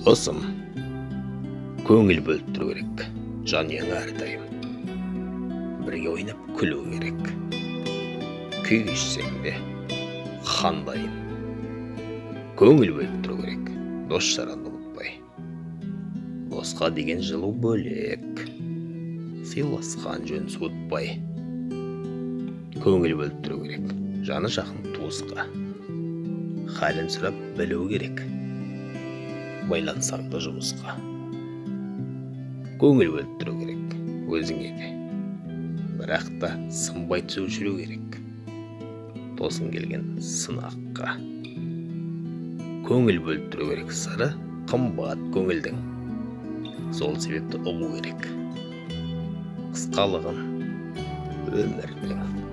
Досым, көңіл бөліп тұру керек, жанұяңа әрдайым. Бірге ойнап күлу керек. Күй кешсең де, қандайын. Көңіл бөліп тұру керек, дос жаранды ұмытпай. Досқа деген жылу бөлек, сыйласқан жөн суытпай. Көңіл бөліп тұру керек, жаны жақын туысқа. Халін сұрап білу керек, байлансаң да жұмысқа. Көңіл бөліп тұру керек, өзіңе де. Бірақ та сынбай түсіп жүру керек, досың келген сынаққа. Көңіл бөліп тұру керек, сыры қымбат көңілдің. Сол себепті ұғу керек, қысқалығын өмірдің.